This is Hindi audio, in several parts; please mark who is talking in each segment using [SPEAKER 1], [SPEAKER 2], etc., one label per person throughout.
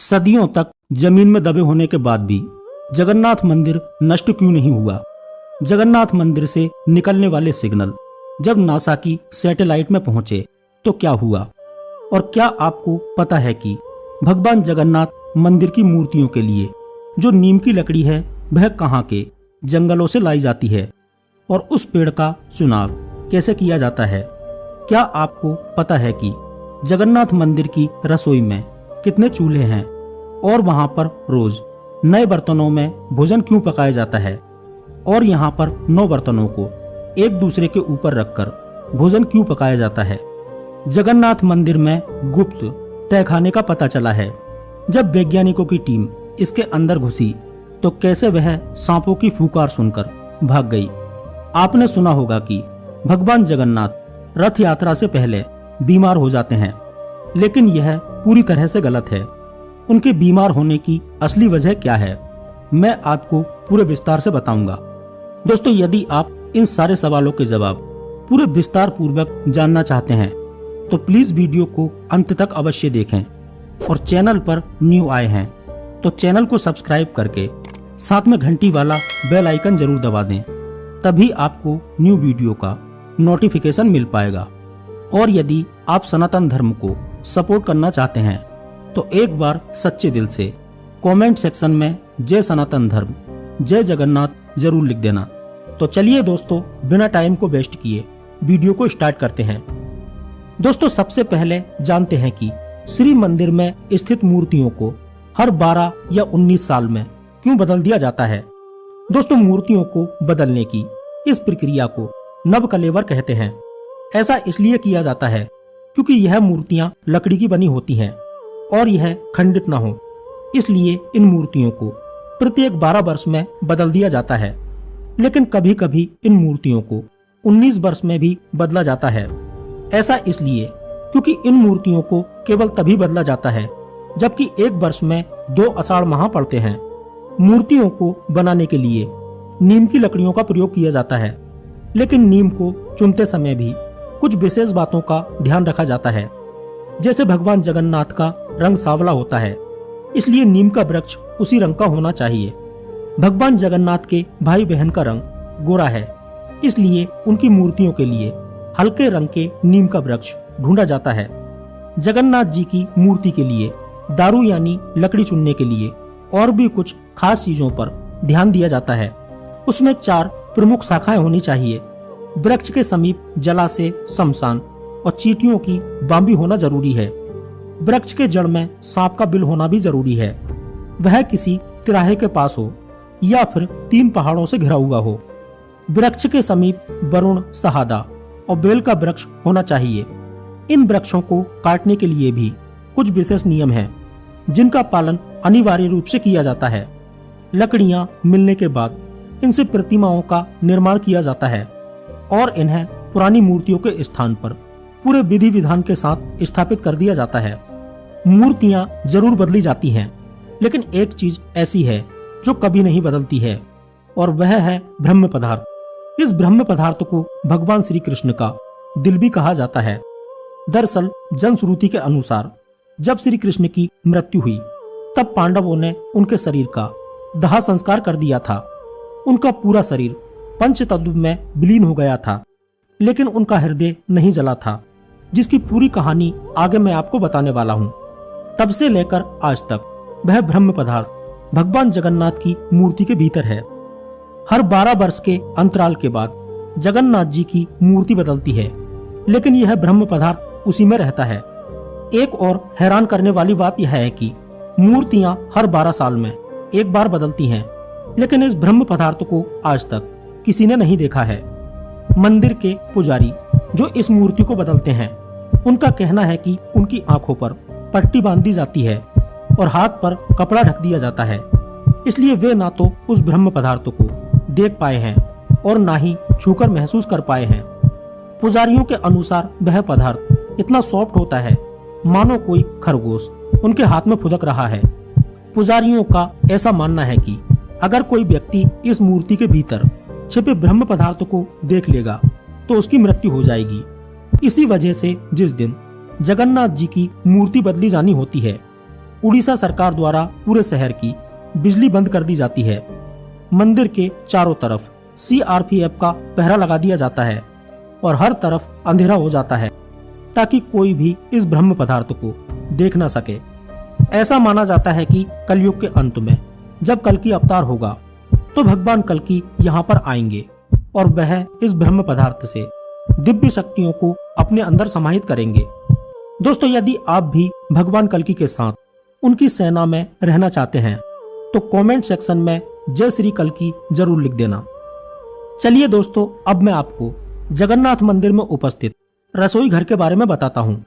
[SPEAKER 1] सदियों तक जमीन में दबे होने के बाद भी जगन्नाथ मंदिर नष्ट क्यों नहीं हुआ? जगन्नाथ मंदिर से निकलने वाले सिग्नल जब नासा की सैटेलाइट में पहुंचे तो क्या हुआ? और क्या आपको पता है कि भगवान जगन्नाथ मंदिर की मूर्तियों के लिए जो नीम की लकड़ी है वह कहाँ के जंगलों से लाई जाती है और उस पेड़ का चुनाव कैसे किया जाता है? क्या आपको पता है कि जगन्नाथ मंदिर की रसोई में कितने चूल्हे हैं और वहां पर रोज नए बर्तनों में भोजन क्यों पकाया जाता है और यहाँ पर 9 बर्तनों को एक दूसरे के ऊपर रखकर भोजन क्यों पकाया जाता है? जगन्नाथ मंदिर में गुप्त तहखाने का पता चला है। जब वैज्ञानिकों की टीम इसके अंदर घुसी तो कैसे वह सांपों की फुकार सुनकर भाग गई। आपने सुना होगा कि भगवान जगन्नाथ रथ यात्रा से पहले बीमार हो जाते हैं, लेकिन यह पूरी तरह से गलत है। उनके बीमार होने की असली वजह क्या है, मैं आपको पूरे विस्तार से बताऊंगा। दोस्तों, यदि आप इन सारे सवालों के जवाब पूरे विस्तार पूर्वक जानना चाहते हैं तो प्लीज वीडियो को अंत तक अवश्य देखें और चैनल पर न्यू आए हैं तो चैनल को सब्सक्राइब करके साथ में घंटी वाला बेल आइकन जरूर दबा दें, तभी आपको न्यू वीडियो का नोटिफिकेशन मिल पाएगा। और यदि आप सनातन धर्म को सपोर्ट करना चाहते हैं तो एक बार सच्चे दिल से कमेंट सेक्शन में जय सनातन धर्म, जय जगन्नाथ जरूर लिख देना। तो चलिए दोस्तों, बिना टाइम को वेस्ट किए वीडियो को स्टार्ट करते हैं। दोस्तों, सबसे पहले जानते हैं कि श्री मंदिर में स्थित मूर्तियों को हर 12 या 19 साल में क्यों बदल दिया जाता है। दोस्तों, मूर्तियों को बदलने की इस प्रक्रिया को नवकलेवर कहते हैं। ऐसा इसलिए किया जाता है क्योंकि यह मूर्तियां लकड़ी की बनी होती हैं और यह खंडित न हो, इसलिए इन मूर्तियों को प्रत्येक 12 वर्ष में बदल दिया जाता है। लेकिन कभी कभी इन मूर्तियों को 19 वर्ष में भी बदला जाता है। ऐसा इसलिए क्योंकि इन मूर्तियों को केवल तभी बदला जाता है जबकि एक वर्ष में 2 आषाढ़ माह पड़ते हैं। मूर्तियों को बनाने के लिए नीम की लकड़ियों का प्रयोग किया जाता है, लेकिन नीम को चुनते समय भी कुछ विशेष बातों का ध्यान रखा जाता है। जैसे भगवान जगन्नाथ का रंग सांवला होता है, इसलिए नीम का वृक्ष उसी रंग का होना चाहिए। भगवान जगन्नाथ के भाई बहन का रंग गोरा है, इसलिए उनकी मूर्तियों के लिए हल्के रंग के नीम का वृक्ष ढूंढा जाता है। जगन्नाथ जी की मूर्ति के लिए दारू यानी लकड़ी चुनने के लिए और भी कुछ खास चीजों पर ध्यान दिया जाता है। उसमें 4 प्रमुख शाखाएं होनी चाहिए। वृक्ष के समीप जलाशय, शमशान और चींटियों की बांबी होना जरूरी है। वृक्ष के जड़ में सांप का बिल होना भी जरूरी है। वह किसी तिराहे के पास हो या फिर 3 पहाड़ों से घिरा हुआ हो। वृक्ष के समीप वरुण, सहादा और बेल का वृक्ष होना चाहिए। इन वृक्षों को काटने के लिए भी कुछ विशेष नियम हैं, जिनका पालन अनिवार्य रूप से किया जाता है। लकड़ियां मिलने के बाद इनसे प्रतिमाओं का निर्माण किया जाता है और इन्हें पुरानी मूर्तियों के स्थान पर पूरे विधि विधान के साथ स्थापित कर दिया जाता है। मूर्तियां जरूर बदली जाती हैं, लेकिन एक चीज ऐसी है जो कभी नहीं बदलती है और वह है ब्रह्म पदार्थ। इस ब्रह्म पदार्थ को भगवान श्री कृष्ण का दिल भी कहा जाता है। दरअसल जनश्रुति के अनुसार जब श्री कृष्ण की मृत्यु हुई तब पांडवों ने उनके शरीर का दाह संस्कार कर दिया था। उनका पूरा शरीर पंचतत्व में विलीन हो गया था, लेकिन उनका हृदय नहीं जला था, जिसकी पूरी कहानी आगे मैं आपको बताने वाला हूँ। तब से लेकर आज तक वह ब्रह्म पदार्थ भगवान जगन्नाथ की मूर्ति के भीतर है। हर 12 वर्ष के अंतराल के बाद जगन्नाथ जी की मूर्ति बदलती है, लेकिन यह ब्रह्म पदार्थ उसी में रहता है। एक और हैरान करने वाली बात यह है कि मूर्तियां हर 12 साल में एक बार बदलती हैं, लेकिन इस ब्रह्म पदार्थ को आज तक किसी ने नहीं देखा है। मंदिर के पुजारी जो इस मूर्ति को बदलते हैं, उनका कहना है कि उनकी आंखों पर पट्टी बांध दी जाती है और हाथ पर कपड़ा ढक दिया जाता है, इसलिए वे ना तो उस ब्रह्म पदार्थ को देख पाए हैं और ना ही छूकर महसूस कर पाए हैं। पुजारियों के अनुसार वह पदार्थ इतना सॉफ्ट होता है मानो कोई खरगोश उनके हाथ में फुदक रहा है। पुजारियों का ऐसा मानना है कि अगर कोई व्यक्ति इस मूर्ति के भीतर छिपे ब्रह्म पदार्थ को देख लेगा तो उसकी मृत्यु हो जाएगी। इसी वजह से जिस दिन जगन्नाथ जी की मूर्ति बदली जानी होती है उड़ीसा सरकार द्वारा पूरे शहर की बिजली बंद कर दी जाती है। मंदिर के चारों तरफ सीआरपीएफ का पहरा लगा दिया जाता है और हर तरफ अंधेरा हो जाता है ताकि कोई भी इस ब्रह्म पदार्थ को देख ना सके। ऐसा माना जाता है कि कलयुग के अंत में जब कल्कि अवतार होगा तो भगवान कल्कि यहाँ पर आएंगे और वह इस ब्रह्म पदार्थ से दिव्य शक्तियों को अपने अंदर समाहित करेंगे। दोस्तों, यदि आप भी भगवान कल्कि के साथ उनकी सेना में रहना चाहते हैं तो कमेंट सेक्शन में जय श्री कल्कि जरूर लिख देना। चलिए दोस्तों, अब मैं आपको जगन्नाथ मंदिर में उपस्थित रसोई घर के बारे में बताता हूँ।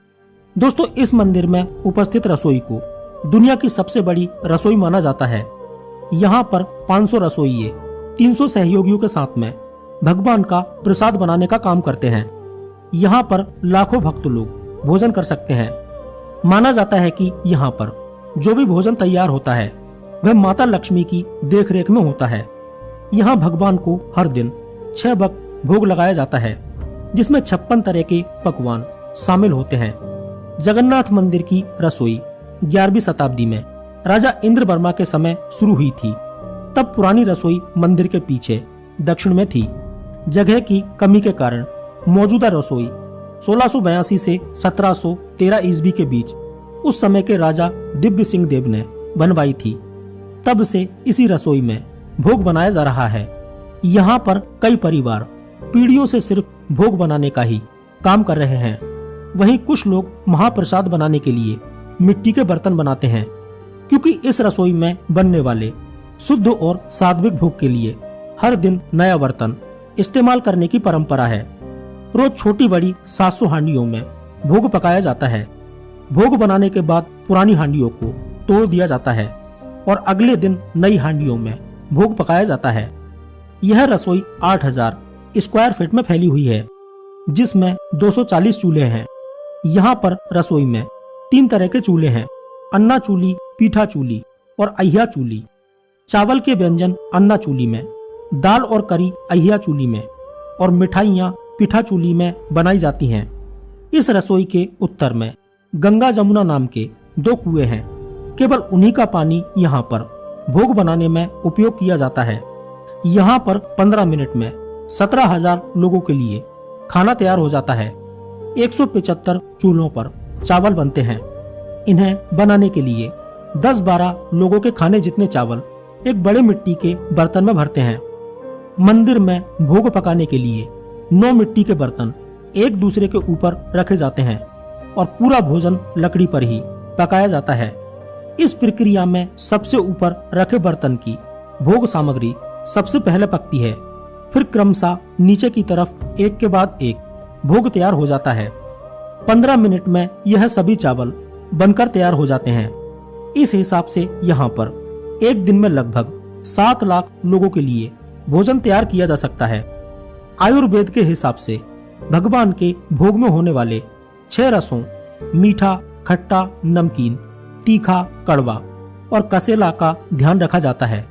[SPEAKER 1] दोस्तों, इस मंदिर में उपस्थित रसोई को दुनिया की सबसे बड़ी रसोई माना जाता है। यहाँ पर 500 रसोइये 300 सहयोगियों के साथ में भगवान का प्रसाद बनाने का काम करते हैं। यहाँ पर लाखों भक्त लोग भोजन कर सकते हैं। माना जाता है कि यहाँ पर जो भी भोजन तैयार होता है वह माता लक्ष्मी की देखरेख में होता है। यहाँ भगवान को हर दिन 6 वक्त भोग लगाया जाता है, जिसमें 56 तरह के पकवान शामिल होते हैं। जगन्नाथ मंदिर की रसोई 11वीं शताब्दी में राजा इंद्रवर्मा के समय शुरू हुई थी। तब पुरानी रसोई मंदिर के पीछे दक्षिण में थी। जगह की कमी के कारण मौजूदा रसोई 1682 से 1713 ईस्वी के बीच उस समय के राजा दिव्य सिंह देव ने बनवाई थी। तब से इसी रसोई में भोग बनाया जा रहा है। यहाँ पर कई परिवार पीढ़ियों से सिर्फ भोग बनाने का ही काम कर रहे हैं। वहीं कुछ लोग महाप्रसाद बनाने के लिए मिट्टी के बर्तन बनाते हैं, क्योंकि इस रसोई में बनने वाले शुद्ध और सात्विक भोग के लिए हर दिन नया बर्तन इस्तेमाल करने की परंपरा है। रोज छोटी बड़ी 700 हांडियों में भोग पकाया जाता है। भोग बनाने के बाद पुरानी हांडियों को तोड़ दिया जाता है और अगले दिन नई हांडियों में भोग पकाया जाता है। यह रसोई 8000 स्क्वायर फीट में फैली हुई है, जिसमें 240 चूल्हे हैं। यहाँ पर रसोई में 3 तरह के चूल्हे हैं: अन्ना चूल्ही, पीठा चूल्ही और अहिया चूल्ही। चावल के व्यंजन अन्ना चूल्ही में, दाल और करी अहिया चूल्ही में और मिठाइयाँ पीठा चूल्ही में बनाई जाती हैं। इस रसोई के उत्तर में गंगा जमुना नाम के 2 कुएं हैं। केवल उन्हीं का पानी यहाँ पर भोग बनाने में उपयोग किया जाता है। यहाँ पर 15 मिनट में 17,000 लोगों के लिए खाना तैयार हो जाता है। 175 चूल्हों पर चावल बनते हैं। इन्हें बनाने के लिए 10-12 लोगों के खाने जितने चावल एक बड़े मिट्टी के बर्तन में भरते हैं। मंदिर में भोग पकाने के लिए 9 मिट्टी के बर्तन एक दूसरे के ऊपर रखे जाते हैं और पूरा भोजन लकड़ी पर ही पकाया जाता है। इस प्रक्रिया में सबसे ऊपर रखे बर्तन की भोग सामग्री सबसे पहले पकती है, फिर क्रमशः नीचे की तरफ एक के बाद एक भोग तैयार हो जाता है। 15 मिनट में यह सभी चावल बनकर तैयार हो जाते हैं। इस हिसाब से यहाँ पर एक दिन में लगभग 7 लाख लोगों के लिए भोजन तैयार किया जा सकता है। आयुर्वेद के हिसाब से भगवान के भोग में होने वाले 6 रसों मीठा, खट्टा, नमकीन, तीखा, कड़वा और कसेला का ध्यान रखा जाता है।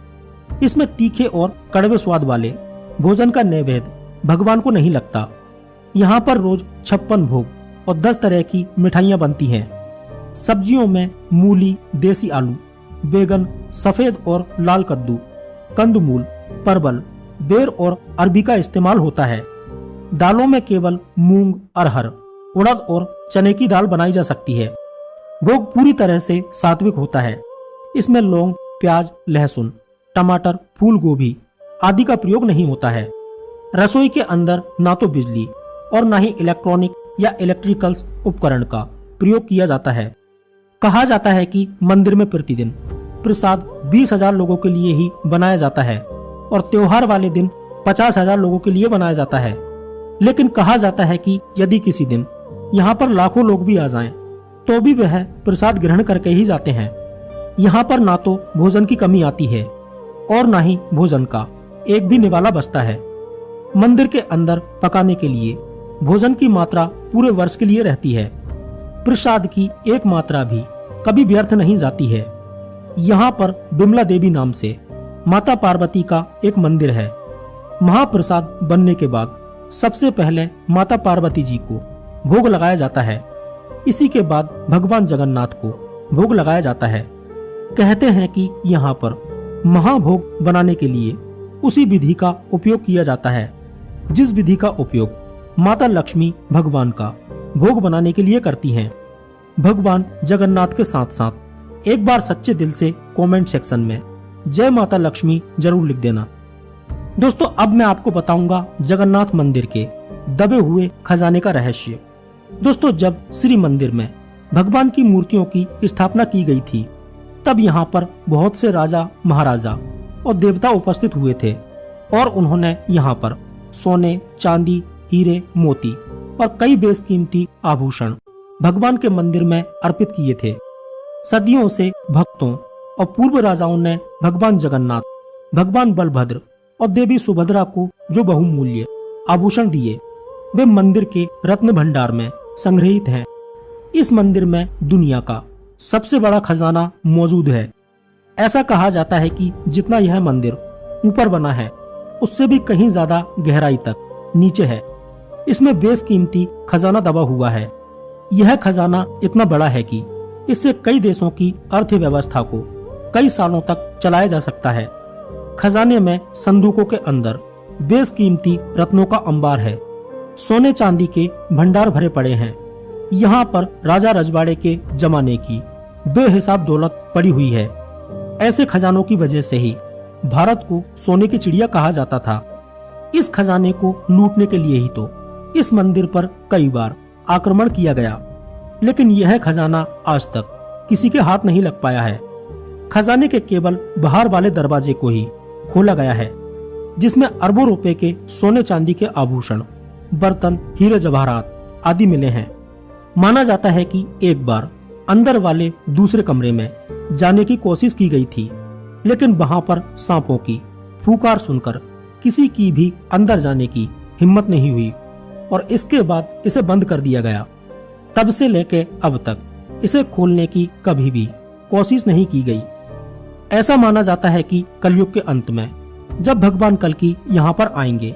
[SPEAKER 1] इसमें तीखे और कड़वे स्वाद वाले भोजन का नैवेद्य भगवान को नहीं लगता। यहाँ पर रोज 56 भोग और 10 तरह की मिठाइयाँ बनती हैं। सब्जियों में मूली, देसी आलू, बैगन, सफेद और लाल कद्दू, कंदमूल, परवल, बेर और अरबी का इस्तेमाल होता है। दालों में केवल मूंग, अरहर, उड़द और चने की दाल बनाई जा सकती है। भोग पूरी तरह से सात्विक होता है। इसमें लौंग, प्याज, लहसुन, टमाटर, फूल गोभी आदि का प्रयोग नहीं होता है। रसोई के अंदर ना तो बिजली और ना ही इलेक्ट्रॉनिक या इलेक्ट्रिकल्स उपकरण का प्रयोग किया जाता है। कहा जाता है कि मंदिर में प्रतिदिन प्रसाद 20,000 लोगों के लिए ही बनाया जाता है और त्योहार वाले दिन 50,000 लोगों के लिए बनाया जाता है। लेकिन कहा जाता है कि यदि किसी दिन यहाँ पर लाखों लोग भी आ जाएं, तो भी वह प्रसाद ग्रहण करके ही जाते हैं। यहाँ पर ना तो भोजन की कमी आती है और ना ही भोजन का एक भी निवाला बचता है। मंदिर के अंदर पकाने के लिए भोजन की मात्रा पूरे वर्ष के लिए रहती है। प्रसाद की एक मात्रा भी कभी व्यर्थ नहीं जाती है। यहाँ पर बिमला देवी नाम से माता पार्वती का एक मंदिर है। महाप्रसाद बनने के बाद सबसे पहले माता पार्वती जी को भोग लगाया जाता है। इसी के बाद भगवान जगन्नाथ को भोग लगाया जाता है। कहते हैं कि यहाँ पर महाभोग बनाने के लिए उसी विधि का उपयोग किया जाता है जिस विधि का उपयोग माता लक्ष्मी भगवान का भोग बनाने के लिए करती हैं। भगवान जगन्नाथ के साथ साथ एक बार सच्चे दिल से कमेंट सेक्शन में जय माता लक्ष्मी जरूर लिख देना। दोस्तों, अब मैं आपको बताऊंगा जगन्नाथ मंदिर के दबे हुए खजाने का रहस्य। दोस्तों, जब श्री मंदिर में भगवान की मूर्तियों की स्थापना की गई थी तब यहाँ पर बहुत से राजा महाराजा और देवता उपस्थित हुए थे और उन्होंने यहाँ पर सोने, चांदी, हीरे, मोती और कई बेशकीमती आभूषण भगवान के मंदिर में अर्पित किए थे। सदियों से भक्तों और पूर्व राजाओं ने भगवान जगन्नाथ, भगवान बलभद्र और देवी सुभद्रा को जो बहुमूल्य आभूषण दिए वे मंदिर के रत्न भंडार में संग्रहित हैं। इस मंदिर में दुनिया का सबसे बड़ा खजाना मौजूद है। ऐसा कहा जाता है कि जितना यह मंदिर ऊपर बना है उससे भी कहीं ज्यादा गहराई तक नीचे है। इसमें बेशकीमती खजाना दबा हुआ है। यह खजाना इतना बड़ा है कि इससे कई देशों की अर्थव्यवस्था को कई सालों तक चलाया जा सकता है। खजाने में संदूकों के अंदर बेशकीमती रत्नों का अंबार है। सोने चांदी के भंडार भरे पड़े हैं। यहाँ पर राजा रजवाड़े के जमाने की बेहिसाब दौलत पड़ी हुई है। ऐसे खजानों की वजह से ही भारत को सोने की चिड़िया कहा जाता था। इस खजाने को लूटने के लिए ही तो इस मंदिर पर कई बार आक्रमण किया गया, लेकिन यह खजाना आज तक किसी के हाथ नहीं लग पाया है। खजाने के केवल बाहर वाले दरवाजे को ही खोला गया है जिसमें अरबों रुपए के सोने चांदी के आभूषण, बर्तन, हीरे जवाहरात आदि मिले हैं। माना जाता है कि एक बार अंदर वाले दूसरे कमरे में जाने की कोशिश की गई थी, लेकिन वहां पर सांपों की फुकार सुनकर किसी की भी अंदर जाने की हिम्मत नहीं हुई और इसके बाद इसे बंद कर दिया गया। तब से लेके अब तक इसे खोलने की कभी भी कोशिश नहीं की गई। ऐसा माना जाता है कि कलयुग के अंत में जब भगवान कल्कि यहाँ पर आएंगे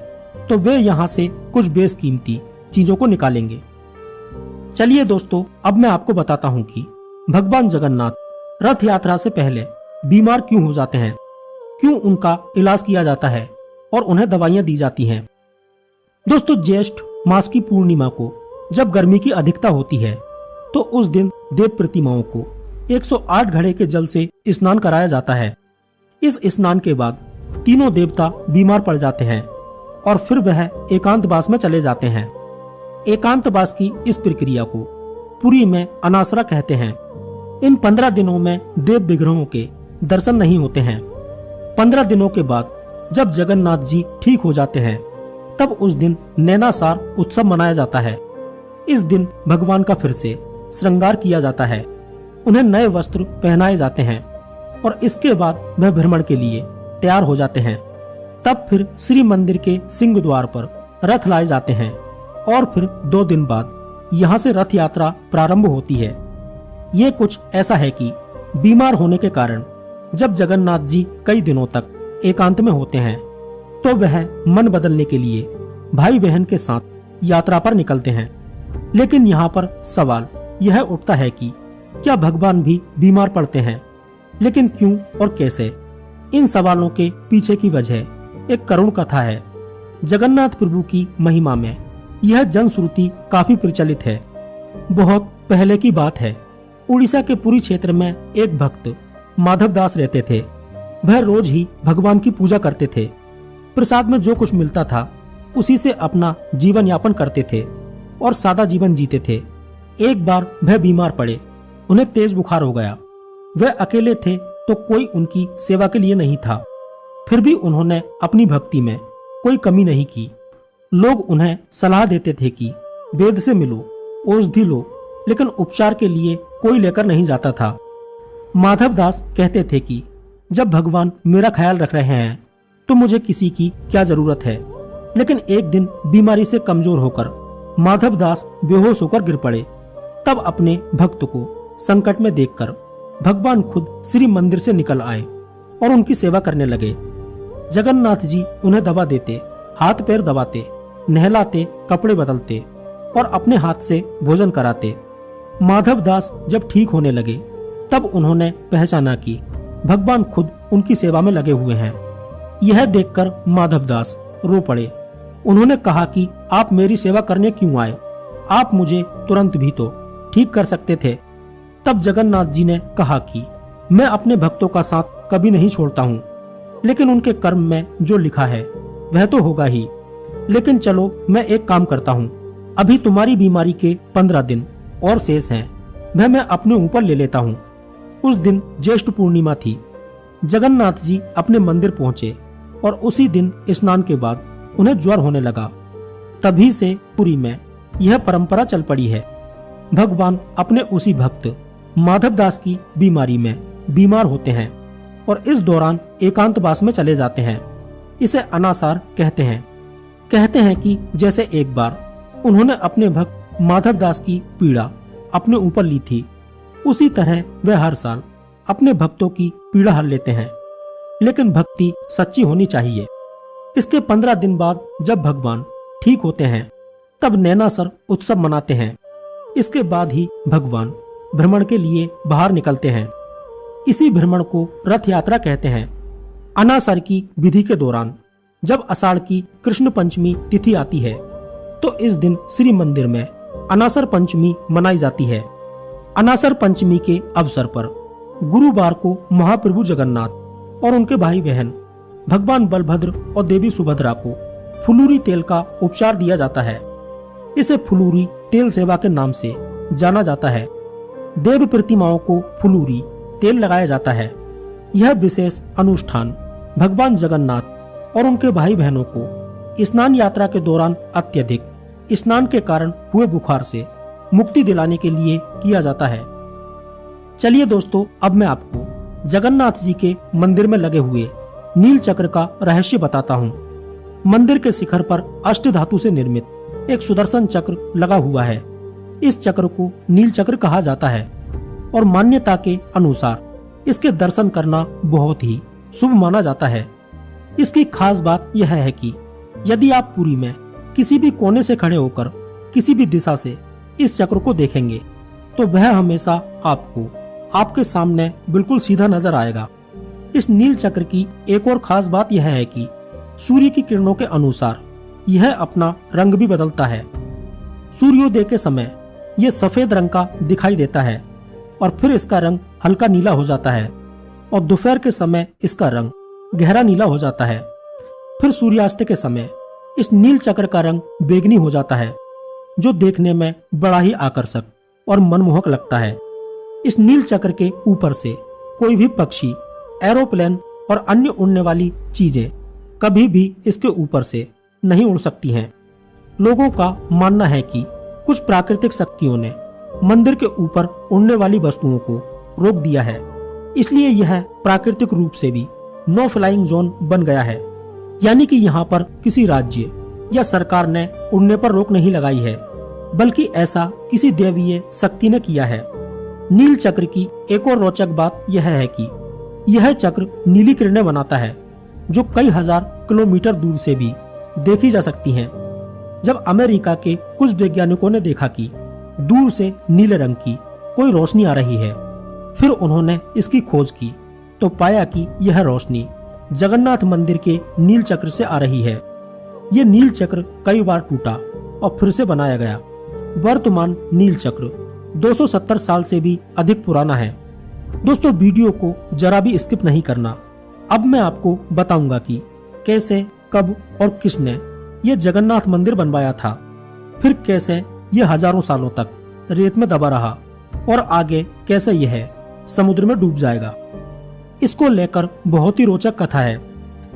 [SPEAKER 1] तो वे यहाँ से कुछ बेशकीमती चीजों को निकालेंगे। चलिए दोस्तों, अब मैं आपको बताता हूँ कि भगवान जगन्नाथ रथ यात्रा से पहले बीमार क्यों हो जाते हैं, क्यों उनका इलाज किया जाता है और उन्हें दवाइयां दी जाती हैं। दोस्तों, ज्येष्ठ मास की पूर्णिमा को जब गर्मी की अधिकता होती है तो उस दिन देव प्रतिमाओं को 108 घड़े के जल से स्नान कराया जाता है। इस स्नान के बाद तीनों देवता बीमार पड़ जाते हैं और फिर वह एकांतवास में चले जाते हैं। एकांतवास की इस प्रक्रिया को पुरी में अनासरा कहते हैं। इन 15 दिनों में देव विग्रहों के दर्शन नहीं होते हैं। 15 दिनों के बाद जब जगन्नाथ जी ठीक हो जाते हैं तब उस दिन नैनासार उत्सव मनाया जाता है। इस दिन भगवान का फिर से श्रृंगार किया जाता है, उन्हें नए वस्त्र पहनाए जाते हैं और इसके बाद वह भ्रमण के लिए तैयार हो जाते हैं। तब फिर श्री मंदिर के सिंह द्वार पर रथ लाए जाते हैं और फिर 2 दिन बाद यहाँ से रथ यात्रा प्रारंभ होती है। ये कुछ ऐसा है कि बीमार होने के कारण जब जगन्नाथ जी कई दिनों तक एकांत में होते हैं तो वह मन बदलने के लिए भाई बहन के साथ यात्रा पर निकलते हैं। लेकिन यहाँ पर सवाल यह उठता है कि क्या भगवान भी बीमार पड़ते हैं, लेकिन क्यों और कैसे? इन सवालों के पीछे की वजह एक करुण कथा है। जगन्नाथ प्रभु की महिमा में यह जनश्रुति काफी प्रचलित है। बहुत पहले की बात है, उड़ीसा के पुरी क्षेत्र में एक भक्त माधव दास रहते थे। वह रोज ही भगवान की पूजा करते थे। प्रसाद में जो कुछ मिलता था उसी से अपना जीवन यापन करते थे और सादा जीवन जीते थे। एक बार वह बीमार पड़े, उन्हें तेज बुखार हो गया। वह अकेले थे तो कोई उनकी सेवा के लिए नहीं था। फिर भी उन्होंने अपनी भक्ति में कोई कमी नहीं की। लोग उन्हें सलाह देते थे कि वेद से मिलो, औषधि लो, लेकिन उपचार के लिए कोई लेकर नहीं जाता था। माधव दास कहते थे कि जब भगवान मेरा ख्याल रख रहे हैं तो मुझे किसी की क्या जरूरत है। लेकिन एक दिन बीमारी से कमजोर होकर माधव दास बेहोश होकर गिर पड़े। तब अपने भक्त को संकट में देखकर भगवान खुद श्री मंदिर से निकल आए और उनकी सेवा करने लगे। जगन्नाथ जी उन्हें दवा देते, हाथ पैर दबाते, नहलाते, कपड़े बदलते और अपने हाथ से भोजन कराते। माधव दास जब ठीक होने लगे तब उन्होंने पहचाना कि भगवान खुद उनकी सेवा में लगे हुए हैं। यह देखकर माधवदास रो पड़े। उन्होंने कहा कि आप मेरी सेवा करने क्यों आए? आप मुझे तुरंत भी तो ठीक कर सकते थे। तब जगन्नाथ जी ने कहा कि मैं अपने भक्तों का साथ कभी नहीं छोड़ता हूँ, लेकिन उनके कर्म में जो लिखा है वह तो होगा ही। लेकिन चलो मैं एक काम करता हूँ, अभी तुम्हारी बीमारी के 15 दिन और शेष हैं, वह मैं अपने ऊपर ले लेता हूँ। उस दिन ज्येष्ठ पूर्णिमा थी। जगन्नाथ जी अपने मंदिर पहुंचे और उसी दिन स्नान के बाद उन्हें ज्वर होने लगा। तभी से पुरी में यह परंपरा चल पड़ी है। भगवान अपने उसी भक्त माधवदास की बीमारी में बीमार होते हैं और इस दौरान एकांतवास में चले जाते हैं। इसे अनासार कहते हैं। कहते हैं कि जैसे एक बार उन्होंने अपने भक्त माधवदास की पीड़ा अपने ऊपर ली थी, उसी तरह वे हर साल अपने भक्तों की पीड़ा हर लेते हैं। लेकिन भक्ति सच्ची होनी चाहिए। इसके 15 दिन बाद जब भगवान ठीक होते हैं तब नैनासर उत्सव मनाते हैं। इसके बाद ही भगवान भ्रमण के लिए बाहर निकलते हैं। इसी भ्रमण को रथ यात्रा कहते हैं। अनासर की विधि के दौरान जब आषाढ़ की कृष्ण पंचमी तिथि आती है तो इस दिन श्री मंदिर में अनासर पंचमी मनाई जाती है। अनासर पंचमी के अवसर पर गुरुवार को महाप्रभु जगन्नाथ और उनके भाई बहन भगवान बलभद्र और देवी सुभद्रा को फुलूरी तेल का उपचार दिया जाता है। इसे फुलूरी तेल सेवा के नाम से जाना जाता है। देव प्रतिमाओं को फुलूरी तेल लगाया जाता है। यह विशेष अनुष्ठान भगवान जगन्नाथ और उनके भाई बहनों को स्नान यात्रा के दौरान अत्यधिक स्नान के कारण हुए बुखार से मुक्ति दिलाने के लिए किया जाता है। चलिए दोस्तों, अब मैं आपको जगन्नाथ जी के मंदिर में लगे हुए नील चक्र का रहस्य बताता हूँ। मंदिर के शिखर पर अष्ट धातु से निर्मित एक सुदर्शन चक्र लगा हुआ है। इस चक्र को नील चक्र कहा जाता है और मान्यता के अनुसार इसके दर्शन करना बहुत ही शुभ माना जाता है। इसकी खास बात यह है कि यदि आप पुरी में किसी भी कोने से खड़े होकर किसी भी दिशा से इस चक्र को देखेंगे तो वह हमेशा आपको आपके सामने बिल्कुल सीधा नजर आएगा। इस नील चक्र की एक और खास बात यह है कि सूर्य की किरणों के अनुसार यह अपना रंग भी बदलता है। सूर्योदय के समय यह सफेद रंग का दिखाई देता है और फिर इसका रंग हल्का नीला हो जाता है और दोपहर के समय इसका रंग गहरा नीला हो जाता है। फिर सूर्यास्त के समय इस नील चक्र का रंग बैंगनी हो जाता है, जो देखने में बड़ा ही आकर्षक और मनमोहक लगता है। इस नील चक्र के ऊपर से कोई भी पक्षी, एरोप्लेन और अन्य उड़ने वाली चीजें कभी भी इसके ऊपर से नहीं उड़ सकती हैं। लोगों का मानना है कि कुछ प्राकृतिक शक्तियों ने मंदिर के ऊपर उड़ने वाली वस्तुओं को रोक दिया है, इसलिए यह प्राकृतिक रूप से भी नो फ्लाइंग जोन बन गया है। यानी कि यहाँ पर किसी राज्य या सरकार ने उड़ने पर रोक नहीं लगाई है, बल्कि ऐसा किसी दैवीय शक्ति ने किया है। नील चक्र की एक और रोचक बात यह है कि यह चक्र नीली किरणें बनाता है, जो कई हजार किलोमीटर दूर से भी देखी जा सकती हैं। जब अमेरिका के कुछ वैज्ञानिकों ने देखा कि दूर से नीले रंग की कोई रोशनी आ रही है, फिर उन्होंने इसकी खोज की तो पाया कि यह रोशनी जगन्नाथ मंदिर के नील चक्र से आ रही है। यह नील चक्र कई बार टूटा और फिर से बनाया गया। वर्तमान नील चक्र 270 साल से भी अधिक पुराना है। दोस्तों, वीडियो को जरा भी स्किप नहीं करना। अब मैं आपको बताऊंगा कि कैसे, कब और किसने यह जगन्नाथ मंदिर बनवाया था, फिर कैसे यह हजारों सालों तक रेत में दबा रहा और आगे कैसे यह समुद्र में डूब जाएगा। इसको लेकर बहुत ही रोचक कथा है।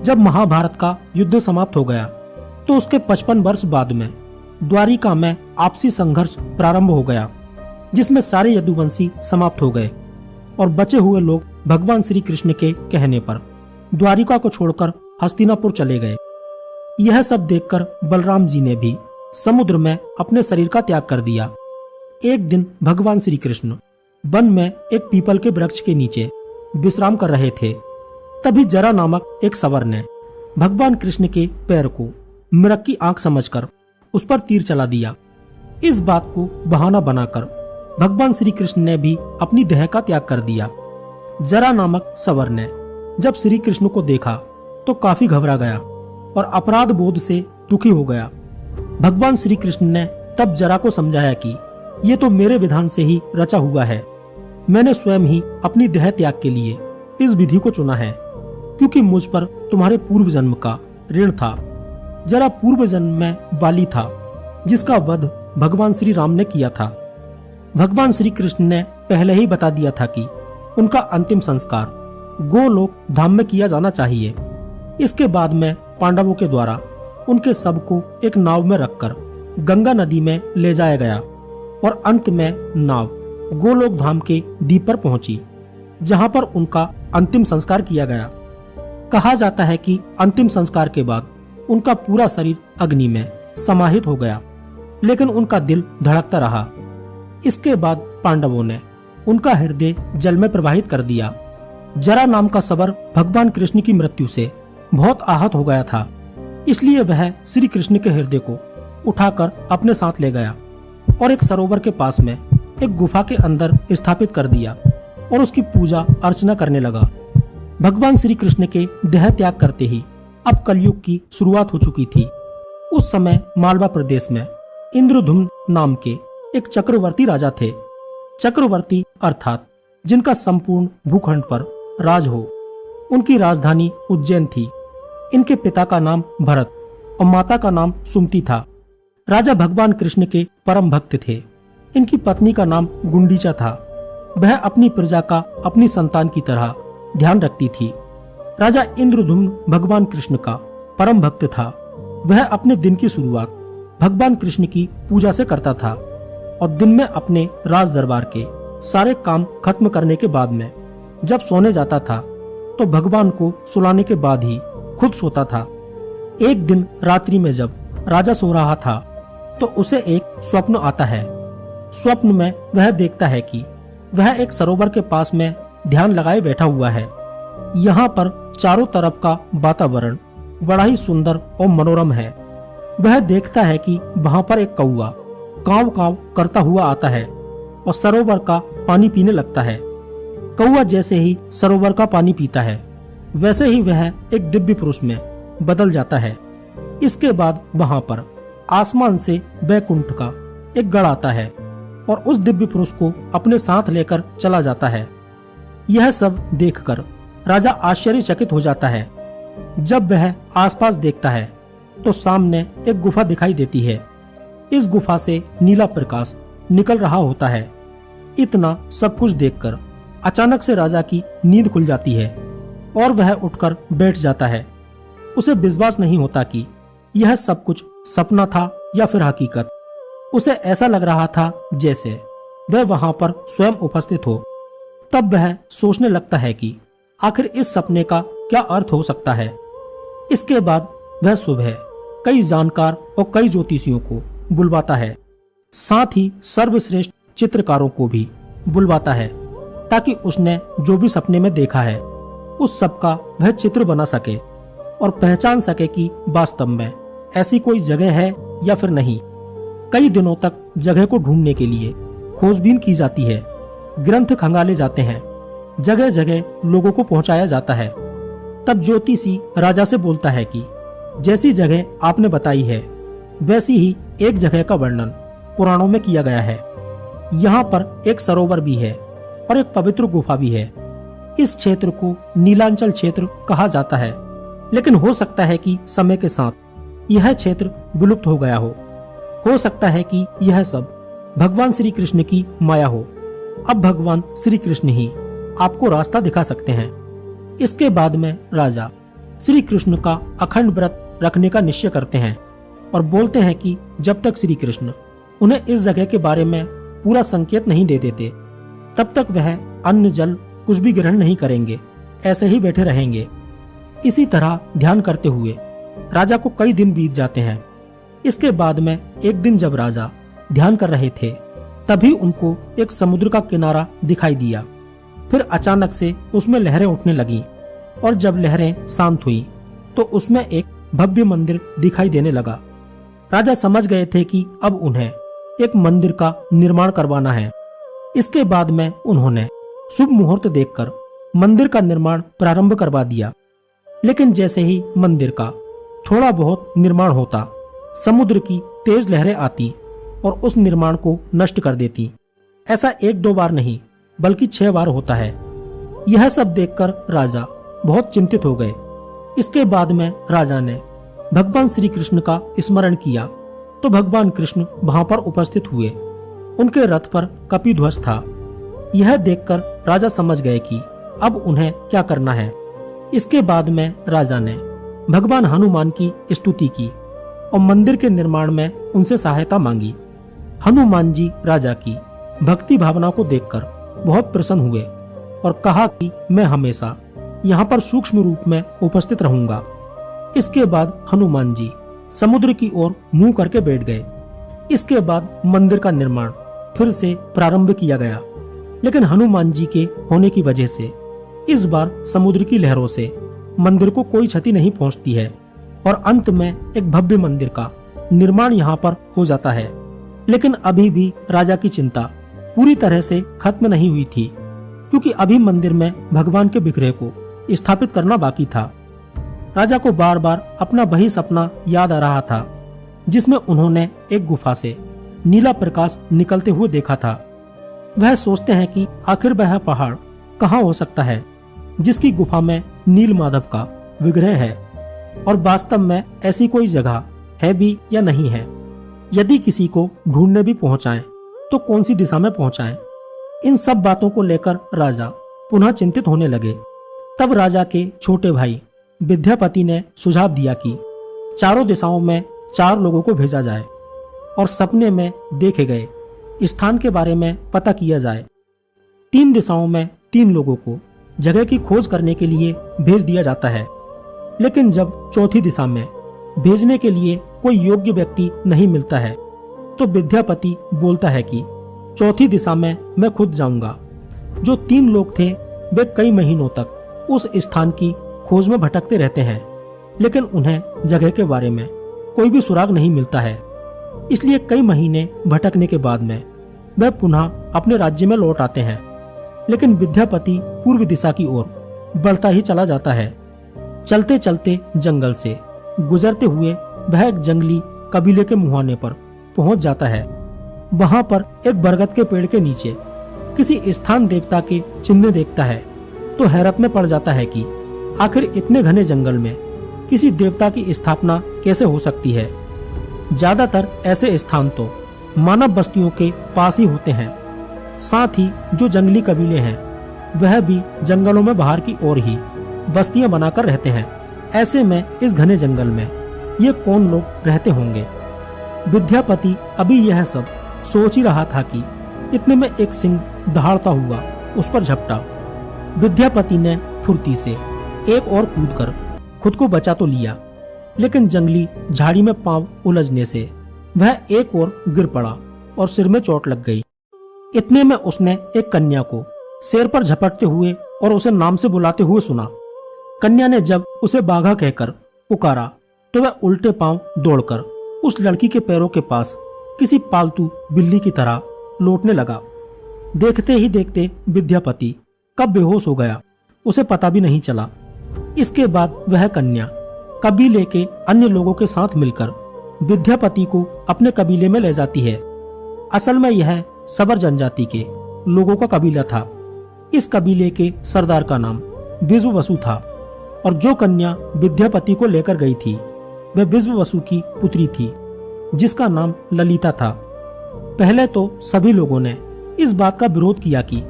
[SPEAKER 1] जब महाभारत का युद्ध समाप्त हो गया तो उसके 55 वर्ष बाद में द्वारिका में आपसी संघर्ष प्रारंभ हो गया, जिसमें सारे यदुवंशी समाप्त हो गए और बचे हुए लोग भगवान श्री कृष्ण के कहने पर द्वारिका को छोड़कर हस्तिनापुर चले गए। यह सब देखकर बलराम जी ने भी समुद्र में अपने शरीर का त्याग कर दिया। एक दिन भगवान श्री कृष्ण वन में एक पीपल के वृक्ष के नीचे विश्राम कर रहे थे। तभी जरा नामक एक सवर ने भगवान कृष्ण के पैर को मृग की आंख समझकर उस पर तीर चला दिया। इस बात को बहाना बनाकर भगवान श्री कृष्ण ने भी अपनी देह का त्याग कर दिया। जरा नामक सवर ने जब श्री कृष्ण को देखा तो काफी घबरा गया और अपराध बोध से दुखी हो गया। भगवान श्री कृष्ण ने तब जरा को समझाया कि ये तो मेरे विधान से ही रचा हुआ है। मैंने स्वयं ही अपनी देह त्याग के लिए इस विधि को चुना है, क्योंकि मुझ पर तुम्हारे पूर्व जन्म का ऋण था। जरा पूर्व जन्म में बाली था, जिसका वध भगवान श्री राम ने किया था। भगवान श्री कृष्ण ने पहले ही बता दिया था कि उनका अंतिम संस्कार गोलोक धाम में किया जाना चाहिए। इसके बाद में पांडवों के द्वारा उनके शव को एक नाव में रखकर गंगा नदी में ले जाया गया और अंत में नाव गोलोक धाम के द्वीप पर पहुंची, जहां पर उनका अंतिम संस्कार किया गया। कहा जाता है कि अंतिम संस्कार के बाद उनका पूरा शरीर अग्नि में समाहित हो गया, लेकिन उनका दिल धड़कता रहा। इसके बाद पांडवों ने उनका हृदय जल में प्रवाहित कर दिया। जरा नाम का सवर भगवान कृष्ण की मृत्यु से बहुत आहत हो गया था, इसलिए वह श्री कृष्ण के हृदय को उठाकर अपने साथ ले गया और एक सरोवर के पास में एक गुफा के अंदर स्थापित कर दिया और उसकी पूजा अर्चना करने लगा। भगवान श्री कृष्ण के देह त्याग करते ही अब कलयुग की शुरुआत हो चुकी थी। उस समय मालवा प्रदेश में इंद्रधुम्न नाम के एक चक्रवर्ती राजा थे। चक्रवर्ती अर्थात जिनका संपूर्ण भूखंड पर राज हो। उनकी राजधानी उज्जैन थी। इनके पिता का नाम भरत और माता का नाम सुमति था। राजा भगवान कृष्ण के परम भक्त थे। इनकी पत्नी का नाम गुंडीचा था। वह अपनी प्रजा का अपनी संतान की तरह ध्यान रखती थी। राजा इंद्रधुम्न भगवान कृष्ण का परम भक्त था। वह अपने दिन की शुरुआत भगवान कृष्ण की पूजा से करता था और दिन में अपने राज दरबार के सारे काम खत्म करने के बाद में जब सोने जाता था तो भगवान को सुलाने के बाद ही खुद सोता था। एक दिन रात्रि में जब राजा सो रहा था तो उसे एक स्वप्न आता है। स्वप्न में वह देखता है कि वह एक सरोवर के पास में ध्यान लगाए बैठा हुआ है। यहाँ पर चारों तरफ का वातावरण बड़ा ही सुंदर और मनोरम है। वह देखता है कि वहां पर एक कौवा काव काव करता हुआ आता है और सरोवर का पानी पीने लगता है। कौवा जैसे ही सरोवर का पानी पीता है वैसे ही वह एक दिव्य पुरुष में बदल जाता है। इसके बाद वहां पर आसमान से वैकुंठ का एक गढ़ आता है और उस दिव्य पुरुष को अपने साथ लेकर चला जाता है। यह सब देखकर राजा आश्चर्यचकित हो जाता है। जब वह आसपास देखता है तो सामने एक गुफा दिखाई देती है। इस गुफा से नीला प्रकाश निकल रहा होता है। इतना सब कुछ देखकर अचानक से राजा की नींद खुल जाती है और वह उठकर बैठ जाता है। उसे विश्वास नहीं होता कि यह सब कुछ सपना था या फिर हकीकत। उसे ऐसा लग रहा था जैसे वह वहां पर स्वयं उपस्थित हो। तब वह सोचने लगता है कि आखिर इस सपने का क्या अर्थ हो सकता है। इसके बाद वह सुबह कई जानकार और कई ज्योतिषियों को बुलवाता है, साथ ही सर्वश्रेष्ठ चित्रकारों को भी बुलवाता है ताकि उसने जो भी सपने में देखा है उस सब का वह चित्र बना सके और पहचान सके कि वास्तव में ऐसी कोई जगह है या फिर नहीं। कई दिनों तक जगह को ढूंढने के लिए खोजबीन की जाती है, ग्रंथ खंगाले जाते हैं, जगह जगह लोगों को पहुंचाया जाता है। तब ज्योतिषी राजा से बोलता है कि जैसी जगह आपने बताई है वैसी ही एक जगह का वर्णन पुराणों में किया गया है। यहाँ पर एक सरोवर भी है और एक पवित्र गुफा भी है। इस क्षेत्र को नीलांचल क्षेत्र कहा जाता है, लेकिन हो सकता है कि समय के साथ यह क्षेत्र विलुप्त हो गया हो सकता है कि यह सब भगवान श्री कृष्ण की माया हो। अब भगवान श्री कृष्ण ही आपको रास्ता दिखा सकते हैं। इसके बाद में राजा श्री कृष्ण का अखंड व्रत रखने का निश्चय करते हैं और बोलते हैं कि जब तक श्री कृष्ण उन्हें इस जगह के बारे में पूरा संकेत नहीं दे देते तब तक वह अन्न जल कुछ भी ग्रहण नहीं करेंगे, ऐसे ही बैठे रहेंगे। इसी तरह ध्यान करते हुए राजा को कई दिन बीत जाते हैं। इसके बाद में एक दिन जब राजा ध्यान कर रहे थे तभी उनको एक समुद्र का किनारा दिखाई दिया। फिर अचानक से उसमें लहरें उठने लगीं और जब लहरें शांत हुई तो उसमें एक भव्य मंदिर दिखाई देने लगा। राजा समझ गए थे कि अब उन्हें एक मंदिर का निर्माण करवाना है इसके बाद में उन्होंने शुभ मुहूर्त देखकर मंदिर का निर्माण प्रारंभ करवा दिया। लेकिन जैसे ही मंदिर का थोड़ा बहुत निर्माण होता, समुद्र की तेज लहरें आती और उस निर्माण को नष्ट कर देती। ऐसा 1-2 बार नहीं बल्कि 6 बार होता है। यह सब देखकर राजा बहुत चिंतित हो गए। इसके बाद में राजा ने भगवान श्री कृष्ण का स्मरण किया तो भगवान कृष्ण वहां पर उपस्थित हुए। उनके रथ पर कपिध्वज था। यह देखकर राजा समझ गए कि अब उन्हें क्या करना है। इसके बाद में राजा ने भगवान हनुमान की स्तुति की और मंदिर के निर्माण में उनसे सहायता मांगी। हनुमान जी राजा की भक्ति भावना को देखकर बहुत प्रसन्न हुए और कहा कि मैं हमेशा यहाँ पर सूक्ष्म रूप में उपस्थित रहूंगा। इसके बाद हनुमान जी समुद्र की ओर मुंह करके बैठ गए। इसके बाद मंदिर का निर्माण फिर से प्रारंभ किया गया। लेकिन हनुमान जी के होने की वजह से इस बार समुद्र की लहरों से मंदिर को कोई क्षति नहीं पहुंचती है और अंत में एक भव्य मंदिर का निर्माण यहाँ पर हो जाता है। लेकिन अभी भी राजा की चिंता पूरी तरह से खत्म नहीं हुई थी, क्योंकि अभी मंदिर में भगवान के विग्रह को स्थापित करना बाकी था। राजा को बार बार अपना वही सपना याद आ रहा था जिसमें उन्होंने एक गुफा से नीला प्रकाश निकलते हुए देखा था। वह सोचते हैं कि आखिर वह पहाड़ कहाँ हो सकता है जिसकी गुफा में नील माधव का विग्रह है, और वास्तव में ऐसी कोई जगह है भी या नहीं है। यदि किसी को ढूंढने भी पहुंचाएं तो कौन सी दिशा में पहुंचाएं। इन सब बातों को लेकर राजा पुनः चिंतित होने लगे। तब राजा के छोटे भाई विद्यापति ने सुझाव दिया कि चारों दिशाओं में 4 लोगों को भेजा जाए और सपने में देखे गए स्थान के बारे में पता किया जाए। 3 दिशाओं में 3 लोगों को जगह की खोज करने के लिए भेज दिया जाता है। लेकिन जब चौथी दिशा में भेजने के लिए कोई योग्य व्यक्ति नहीं मिलता है तो विद्यापति बोलता है कि चौथी दिशा में मैं खुद जाऊंगा। जो 3 लोग थे वे कई महीनों तक उस स्थान की खोज में भटकते रहते हैं, लेकिन उन्हें जगह के बारे में कोई भी सुराग नहीं मिलता है। इसलिए कई महीने भटकने के बाद में वह पुनः अपने राज्य में लौट आते हैं। लेकिन विद्यापति पूर्व दिशा की ओर बढ़ता ही चला जाता है। चलते चलते जंगल से गुजरते हुए वह एक जंगली कबीले के मुहाने पर पहुंच जाता है। वहां पर एक बरगद के पेड़ के नीचे किसी स्थान देवता के चिन्ह देखता है तो हैरत में पड़ जाता है कि आखिर इतने घने जंगल में किसी देवता की स्थापना कैसे हो सकती है। ज्यादातर ऐसे स्थान तो मानव बस्तियों के पास ही होते हैं। साथ ही जो जंगली कबीले हैं वह भी जंगलों में बाहर की ओर ही बस्तियां बनाकर रहते हैं। ऐसे में इस घने जंगल में ये कौन लोग रहते होंगे। विद्यापति अभी यह सब सोच ही रहा था कि इतने में एक सिंह दहाड़ता हुआ उस पर झपटा। विद्यापति ने फुर्ती से एक और कूदकर खुद को बचा तो लिया, लेकिन जंगली झाड़ी में पांव उलझने से वह एक और गिर पड़ा और सिर में चोट लग गई। इतने में उसने एक कन्या को सिर पर झपटते हुए और उसे नाम से बुलाते हुए सुना। कन्या ने जब उसे बाघा कहकर पुकारा तो वह उल्टे पांव दौड़कर उस लड़की के पैरों के पास किसी पालतू बिल्ली की तरह लौटने लगा। देखते ही देखते विद्यापति कब बेहोश हो गया उसे पता भी नहीं चला। इसके बाद वह कन्या कबीले के अन्य लोगों के साथ मिलकर विद्यापति को अपने कबीले में ले जाती है। असल में यह सबर जनजाति के लोगों का कबीला था। इस कबीले के सरदार का नाम विश्ववसु था और जो कन्या विद्यापति को लेकर गई थी वह विश्ववसु की पुत्री थी जिसका नाम ललिता था। पहले तो सभी लोगों ने इस बात का विरोध किया कि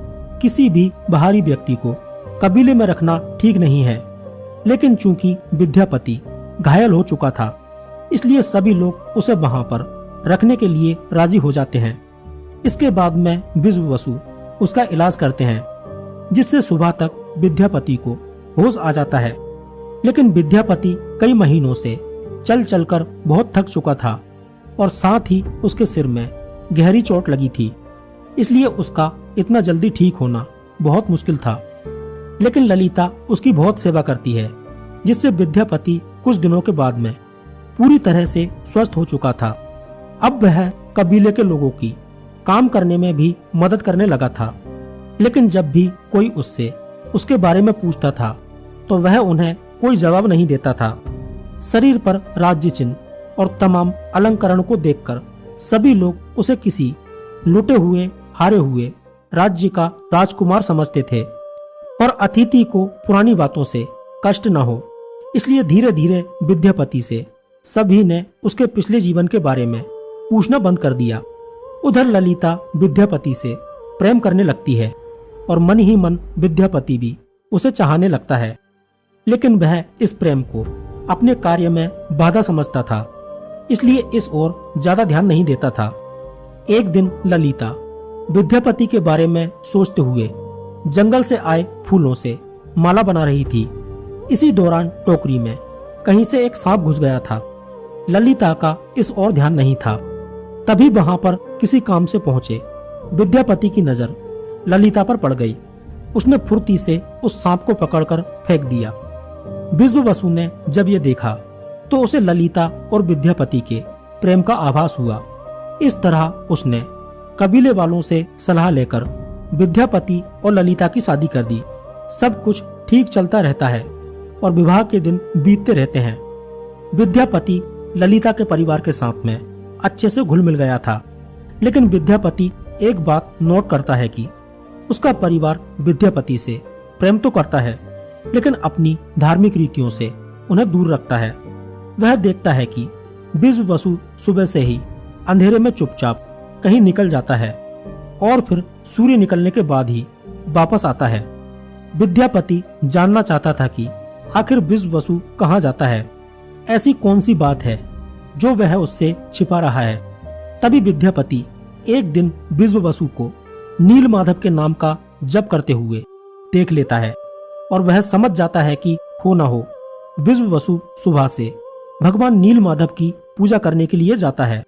[SPEAKER 1] किसी भी बाहरी व्यक्ति को कबीले में रखना ठीक नहीं है, लेकिन चूंकि विद्यापति घायल हो चुका था इसलिए सभी लोग उसे वहां पर रखने के लिए राजी हो जाते हैं। इसके बाद में विश्ववसु उसका इलाज करते हैं जिससे सुबह तक विद्यापति को होश आ जाता है। लेकिन विद्यापति कई महीनों से चल चलकर बहुत थक चुका था और साथ ही उसके सिर में गहरी चोट लगी थी, इसलिए उसका इतना जल्दी ठीक होना बहुत मुश्किल था। लेकिन ललिता उसकी बहुत सेवा करती है जिससे विद्यापति कुछ दिनों के बाद में पूरी तरह से स्वस्थ हो चुका था। अब वह कबीले के लोगों की काम करने में भी मदद करने लगा था। लेकिन जब भी कोई उससे उसके बारे में पूछता था तो वह उन्हें कोई जवाब नहीं देता था। शरीर पर राज्य चिन्ह और तमाम अलंकरण को देखकर सभी लोग उसे किसी लुटे हुए हारे हुए राज्य का राजकुमार समझते थे। पर अतिथि को पुरानी बातों से कष्ट न हो, इसलिए धीरे धीरे विद्यापति से सभी ने उसके पिछले जीवन के बारे में पूछना बंद कर दिया। उधर ललिता विद्यापति से प्रेम करने लगती है और मन ही मन विद्यापति भी उसे चाहने लगता है। लेकिन वह इस प्रेम को अपने कार्य में बाधा समझता था, इसलिए इस ओर ज्यादा ध्यान नहीं देता था। एक दिन ललिता विद्यापति के बारे में सोचते हुए जंगल से आए फूलों से माला बना रही थी। इसी दौरान टोकरी में कहीं से एक सांप घुस गया था। ललिता का इस ओर ध्यान नहीं था। तभी वहां पर किसी काम से पहुंचे विद्यापति की नजर ललिता पर पड़ गई। उसने फुर्ती से उस सांप को पकड़कर फेंक दिया। विश्ववसु ने जब ये देखा तो उसे ललिता और विद्यापति के प्रेम का आभास हुआ। इस तरह उसने कबीले वालों से सलाह लेकर विद्यापति और ललिता की शादी कर दी। सब कुछ ठीक चलता रहता है और विवाह के दिन बीतते रहते हैं। विद्यापति ललिता के परिवार के साथ में अच्छे से घुल मिल गया था। लेकिन विद्यापति एक बात नोट करता है कि उसका परिवार विद्यापति से प्रेम तो करता है, लेकिन अपनी धार्मिक रीतियों से उन्हें दूर रखता है। वह देखता है कि विश्ववसु सुबह से ही अंधेरे में चुपचाप कहीं निकल जाता है और फिर सूर्य निकलने के बाद ही वापस आता है। विद्यापति जानना चाहता था कि आखिर विश्ववसु कहाँ जाता है, ऐसी कौन सी बात है जो वह उससे छिपा रहा है। तभी विद्यापति एक दिन विश्ववसु को नीलमाधव के नाम का जप करते हुए देख लेता है और वह समझ जाता है कि हो न हो विश्ववसु सुबह से भगवान नीलमाधव की पूजा करने के लिए जाता है।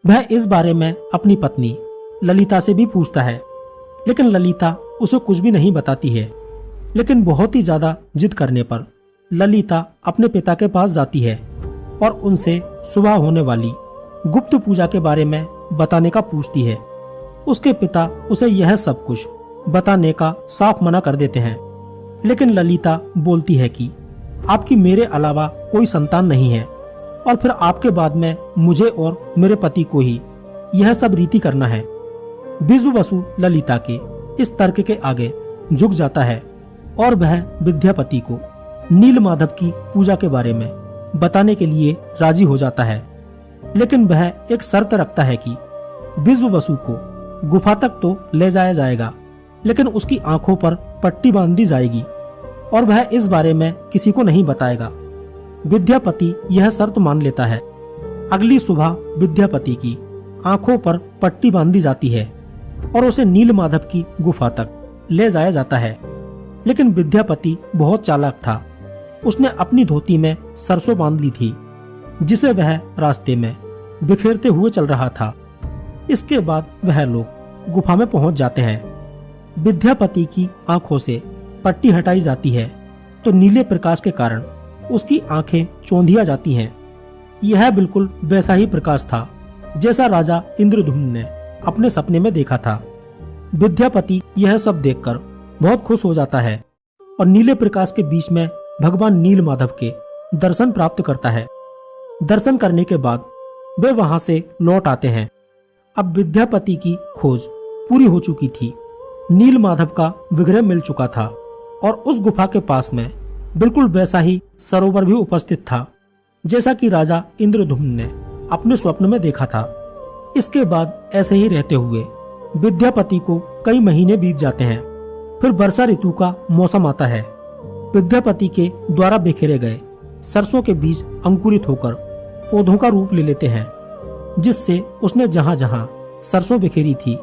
[SPEAKER 1] वह इस बारे में अपनी पत्नी ललिता से भी पूछता है, लेकिन ललिता उसे कुछ भी नहीं बताती है। लेकिन बहुत ही ज्यादा जिद करने पर ललिता अपने पिता के पास जाती है और उनसे सुबह होने वाली गुप्त पूजा के बारे में बताने का पूछती है। उसके पिता उसे यह सब कुछ बताने का साफ मना कर देते हैं। लेकिन ललिता बोलती है कि आपकी मेरे अलावा कोई संतान नहीं है और फिर आपके बाद में मुझे और मेरे पति को ही यह सब रीति करना है। विश्ववसु ललिता के इस तर्क के आगे झुक जाता है और वह विद्यापति को नीलमाधव की पूजा के बारे में बताने के लिए राजी हो जाता है। लेकिन वह एक शर्त रखता है कि विश्ववसु को गुफा तक तो ले जाया जाएगा, लेकिन उसकी आंखों पर पट्टी बांध दी जाएगी और वह इस बारे में किसी को नहीं बताएगा। विद्यापति यह शर्त मान लेता है। अगली सुबह विद्यापति की आंखों पर पट्टी बांधी जाती है और उसे नीलमाधव की गुफा तक ले जाया जाता है। लेकिन विद्यापति बहुत चालाक था। उसने अपनी धोती में सरसों बांध ली थी, जिसे वह रास्ते में बिखेरते हुए चल रहा था। इसके बाद वह लोग गुफा में पहुंच जाते हैं। विद्यापति की आंखों से पट्टी हटाई जाती है तो नीले प्रकाश के कारण उसकी आंखें चौंधिया जाती हैं। यह बिल्कुल वैसा ही प्रकाश था जैसा राजा इंद्रद्युम्न ने अपने सपने में देखा था। विद्यापति यह सब देखकर बहुत खुश हो जाता है और नीले प्रकाश के बीच में भगवान नीलमाधव के दर्शन प्राप्त करता है। दर्शन करने के बाद वे वहां से लौट आते हैं। अब विद्यापति की खोज पूरी हो चुकी थी। नीलमाधव का विग्रह मिल चुका था और उस गुफा के पास में बिल्कुल वैसा ही सरोवर भी उपस्थित था जैसा कि राजा इंद्रद्युम्न ने अपने स्वप्न में देखा था। इसके बाद ऐसे ही रहते हुए विद्यापति को कई महीने बीत जाते हैं। फिर वर्षा ऋतु का मौसम आता है। विद्यापति के द्वारा बिखेरे गए सरसों के बीज अंकुरित होकर पौधों का रूप ले लेते हैं, जिससे उसने जहां जहां सरसों बिखेरी थी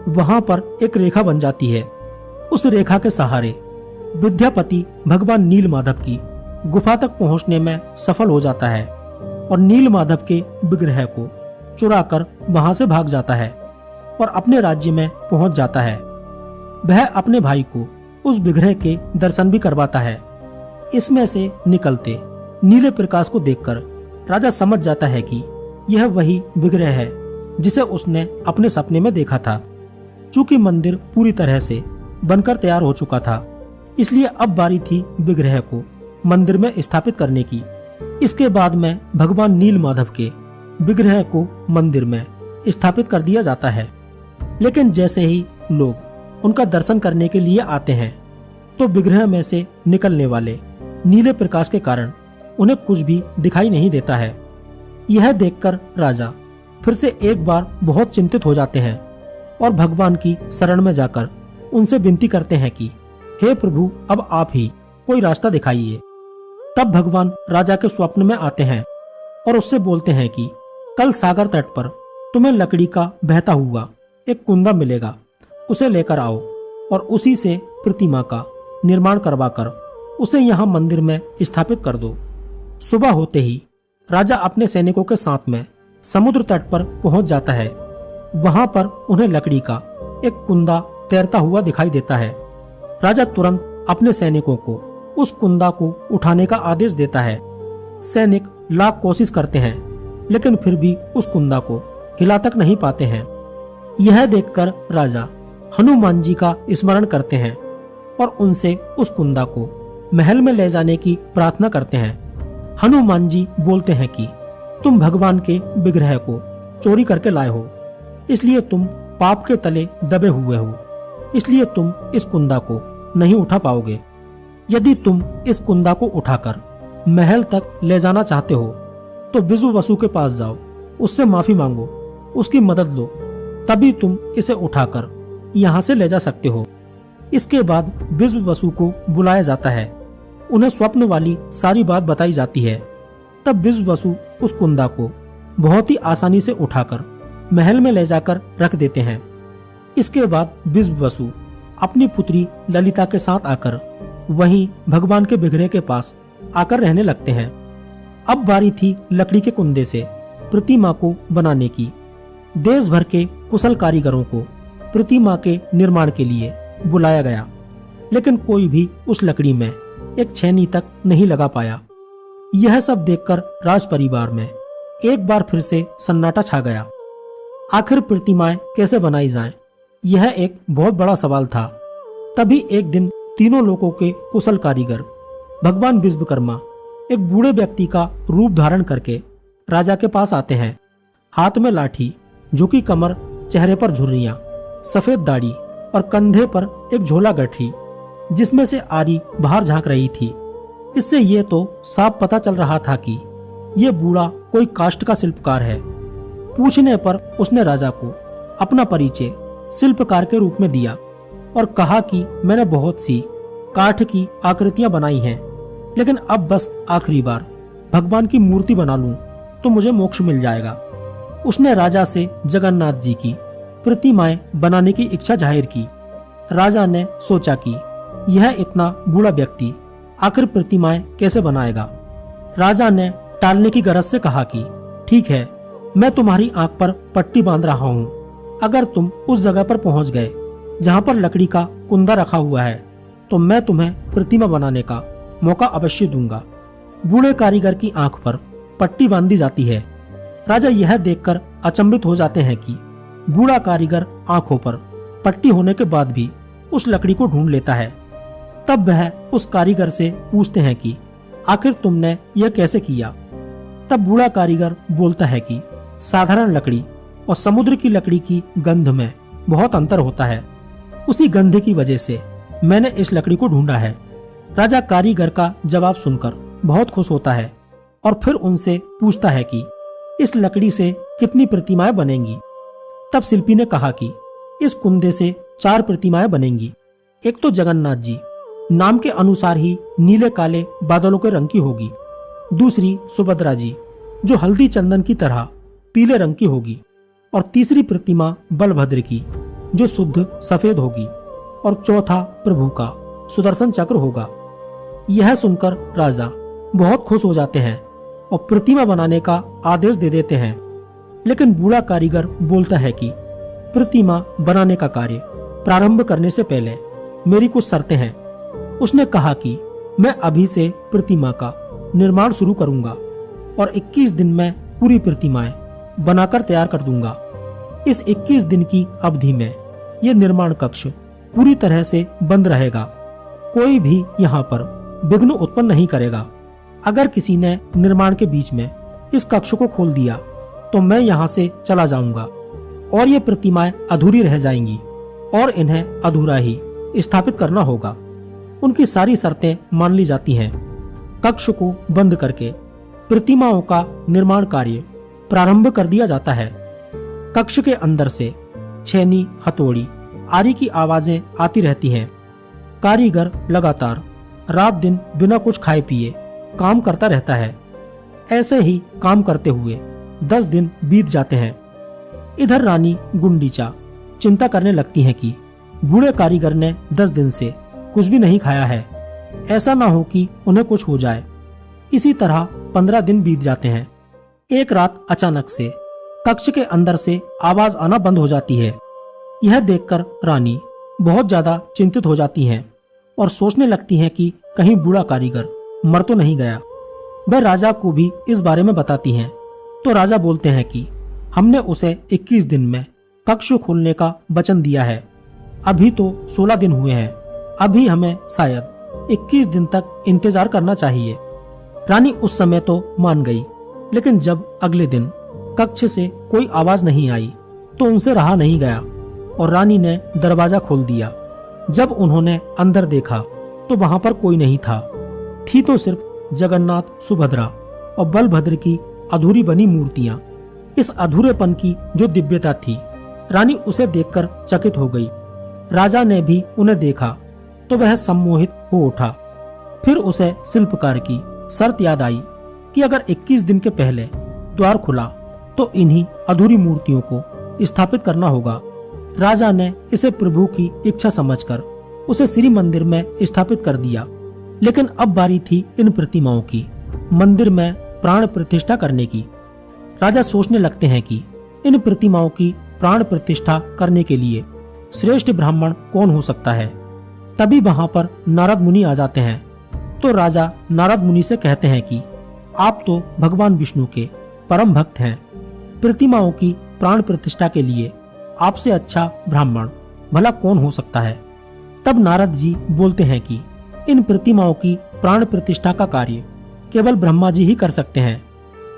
[SPEAKER 1] वहां पर एक रेखा बन जाती है। उस रेखा के सहारे विद्यापति भगवान नीलमाधव की गुफा तक पहुंचने में सफल हो जाता है और नीलमाधव के विग्रह को चुराकर वहां से भाग जाता है और अपने राज्य में पहुंच जाता है। वह अपने भाई को उस विग्रह के दर्शन भी करवाता है। इसमें से निकलते नीले प्रकाश को देखकर राजा समझ जाता है कि यह वही विग्रह है जिसे उसने अपने सपने में देखा था। चूंकि मंदिर पूरी तरह से बनकर तैयार हो चुका था, इसलिए अब बारी थी विग्रह को मंदिर में स्थापित करने की। इसके बाद में भगवान नील माधव के विग्रह को मंदिर में स्थापित कर दिया जाता है। लेकिन जैसे ही लोग उनका दर्शन करने के लिए आते हैं तो विग्रह में से निकलने वाले नीले प्रकाश के कारण उन्हें कुछ भी दिखाई नहीं देता है। यह देखकर राजा फिर से एक बार बहुत चिंतित हो जाते हैं और भगवान की शरण में जाकर उनसे विनती करते हैं कि हे प्रभु, अब आप ही कोई रास्ता दिखाइए। तब भगवान राजा के स्वप्न में आते हैं और उससे बोलते हैं कि कल सागर तट पर तुम्हें लकड़ी का बहता हुआ एक कुंदा मिलेगा, उसे लेकर आओ और उसी से प्रतिमा का निर्माण करवाकर उसे यहाँ मंदिर में स्थापित कर दो। सुबह होते ही राजा अपने सैनिकों के साथ में समुद्र तट पर पहुंच जाता है। वहां पर उन्हें लकड़ी का एक कुंदा तैरता हुआ दिखाई देता है। राजा तुरंत अपने सैनिकों को उस कुंदा को उठाने का आदेश देता है। सैनिक लाख कोशिश करते हैं लेकिन फिर भी उस कुंदा को हिला तक नहीं पाते हैं। यह देखकर राजा हनुमान जी का स्मरण करते हैं और उनसे उस कुंदा को महल में ले जाने की प्रार्थना करते हैं। हनुमान जी बोलते हैं कि तुम भगवान के विग्रह को चोरी करके लाए हो, इसलिए तुम पाप के तले दबे हुए हो, इसलिए तुम इस कुंदा को नहीं उठा पाओगे। यदि तुम इस कुंदा को उठाकर महल तक ले जाना चाहते हो तो विजु वसु के पास जाओ, उससे माफी मांगो, उसकी मदद लो, तभी तुम इसे उठाकर यहाँ से ले जा सकते हो। इसके बाद विजु वसु को बुलाया जाता है। उन्हें स्वप्न वाली सारी बात बताई जाती है। तब विजु वसु उस कुंदा को बहुत ही आसानी से उठाकर महल में ले जाकर रख देते हैं। इसके बाद विजु वसु अपनी पुत्री ललिता के साथ आकर वहीं भगवान के विग्रह के पास आकर रहने लगते हैं। अब बारी थी लकड़ी के कुंदे से प्रतिमा को बनाने की। देश भर के कुशल कारीगरों को प्रतिमा के निर्माण के लिए बुलाया गया, लेकिन कोई भी उस लकड़ी में एक छेनी तक नहीं लगा पाया। यह सब देखकर राज परिवार में एक बार फिर से सन्नाटा छा गया। आखिर प्रतिमाएं कैसे बनाई जाएं, यह एक बहुत बड़ा सवाल था। तभी एक दिन तीनों लोगों के कुशल कारीगर भगवान विश्वकर्मा एक बूढ़े व्यक्ति का रूप धारण करके राजा के पास आते हैं। हाथ में लाठी, झुकी कमर, चेहरे पर झुर्रियां, सफेद दाढ़ी और कंधे पर एक झोला गठरी जिसमें से आरी बाहर झांक रही थी। इससे ये तो साफ पता चल रहा था कि ये बूढ़ा कोई काष्ठ का शिल्पकार है। पूछने पर उसने राजा को अपना परिचय शिल्पकार के रूप में दिया और कहा कि मैंने बहुत सी काठ की आकृतियां बनाई हैं, लेकिन अब बस आखिरी बार भगवान की मूर्ति बना लूं तो मुझे मोक्ष मिल जाएगा। उसने राजा से जगन्नाथ जी की प्रतिमाएं बनाने की इच्छा जाहिर की। राजा ने सोचा कि यह इतना बूढ़ा व्यक्ति आखिर प्रतिमाएं कैसे बनाएगा। राजा ने टालने की गरज से कहा कि ठीक है, मैं तुम्हारी आंख पर पट्टी बांध रहा हूँ। अगर तुम उस जगह पर पहुंच गए जहां पर लकड़ी का कुंदा रखा हुआ है तो मैं तुम्हें प्रतिमा बनाने का मौका अवश्य दूंगा। बूढ़े कारीगर की आंख पर पट्टी बांधी जाती है। राजा यह देखकर अचंभित हो जाते हैं कि बूढ़ा कारीगर आंखों पर पट्टी होने के बाद भी उस लकड़ी को ढूंढ लेता है। तब वह उस कारीगर से पूछते हैं कि आखिर तुमने यह कैसे किया। तब बूढ़ा कारीगर बोलता है कि साधारण लकड़ी और समुद्र की लकड़ी की गंध में बहुत अंतर होता है, उसी गंध की वजह से मैंने इस लकड़ी को ढूंढा है। राजा कारीगर का जवाब सुनकर बहुत खुश होता है और फिर उनसे पूछता है कि इस लकड़ी से कितनी प्रतिमाएं बनेंगी। तब शिल्पी ने कहा कि इस कुंदे से 4 प्रतिमाएं बनेंगी। एक तो जगन्नाथ जी, नाम के अनुसार ही नीले काले बादलों के रंग की होगी। दूसरी सुभद्रा जी, जो हल्दी चंदन की तरह पीले रंग की होगी। और तीसरी प्रतिमा बलभद्र की, जो शुद्ध सफेद होगी। और चौथा प्रभु का सुदर्शन चक्र होगा। यह सुनकर राजा बहुत खुश हो जाते हैं और प्रतिमा बनाने का आदेश दे देते हैं। लेकिन बूढ़ा कारीगर बोलता है कि प्रतिमा बनाने का कार्य प्रारंभ करने से पहले मेरी कुछ शर्तें हैं। उसने कहा कि मैं अभी से प्रतिमा का निर्माण शुरू करूंगा और 21 दिन में पूरी प्रतिमाएं बनाकर तैयार कर दूंगा। इस 21 दिन की अवधि में ये निर्माण कक्ष पूरी तरह से बंद रहेगा। कोई भी यहाँ पर विघ्न उत्पन्न नहीं करेगा। अगर किसी ने निर्माण के बीच में इस कक्ष को खोल दिया तो मैं यहाँ से चला जाऊंगा और ये प्रतिमाएं अधूरी रह जाएंगी और इन्हें अधूरा ही स्थापित करना होगा। उनकी सारी शर्तें मान ली जाती हैं। कक्ष को बंद करके प्रतिमाओं का निर्माण कार्य प्रारंभ कर दिया जाता है। कक्ष के अंदर से छेनी, हथौड़ी आदि की आवाजें आती रहती हैं। कारीगर लगातार रात दिन बिना कुछ खाए पिए काम करता रहता है। ऐसे ही काम करते हुए 10 दिन बीत जाते हैं। इधर रानी गुंडीचा चिंता करने लगती हैं कि बूढ़े कारीगर ने 10 दिन से कुछ भी नहीं खाया है, ऐसा ना हो कि उन्हें कुछ हो जाए। इसी तरह 15 दिन बीत जाते हैं। एक रात अचानक से कक्ष के अंदर से आवाज आना बंद हो जाती है। यह देखकर रानी बहुत ज्यादा चिंतित हो जाती हैं और सोचने लगती हैं कि कहीं बूढ़ा कारीगर मर तो नहीं गया। वह राजा को भी इस बारे में बताती हैं तो राजा बोलते हैं कि हमने उसे 21 दिन में कक्ष खोलने का वचन दिया है। अभी तो 16 दिन हुए हैं। अभी हमें शायद 21 दिन तक इंतजार करना चाहिए। रानी उस समय तो मान गई, लेकिन जब अगले दिन कक्ष से कोई आवाज नहीं आई तो उनसे रहा नहीं गया और रानी ने दरवाजा खोल दिया। जब उन्होंने अंदर देखा तो वहां पर कोई नहीं था। थी तो सिर्फ जगन्नाथ, सुभद्रा और बलभद्र की अधूरी बनी मूर्तियां। इस अधूरेपन की जो दिव्यता थी, रानी उसे देखकर चकित हो गई। राजा ने भी उन्हें देखा तो वह सम्मोहित हो उठा। फिर उसे शिल्पकार की शर्त याद आई कि अगर 21 दिन के पहले द्वार खुला तो इन्हीं अधूरी मूर्तियों को स्थापित करना होगा। राजा ने इसे प्रभु की इच्छा समझकर उसे श्री मंदिर में स्थापित कर दिया। लेकिन अब बारी थी इन प्रतिमाओं की मंदिर में प्राण प्रतिष्ठा करने की। राजा सोचने लगते हैं कि इन प्रतिमाओं की प्राण प्रतिष्ठा करने के लिए श्रेष्ठ ब्राह्मण कौन हो सकता है। तभी वहां पर नारद मुनि आ जाते हैं। तो राजा नारद मुनि से कहते हैं कि आप तो भगवान विष्णु के परम भक्त हैं। प्रतिमाओं की प्राण प्रतिष्ठा के लिए आपसे अच्छा ब्राह्मण भला कौन हो सकता है। तब नारद जी बोलते हैं कि इन प्रतिमाओं की प्राण प्रतिष्ठा का कार्य केवल ब्रह्मा जी ही कर सकते हैं।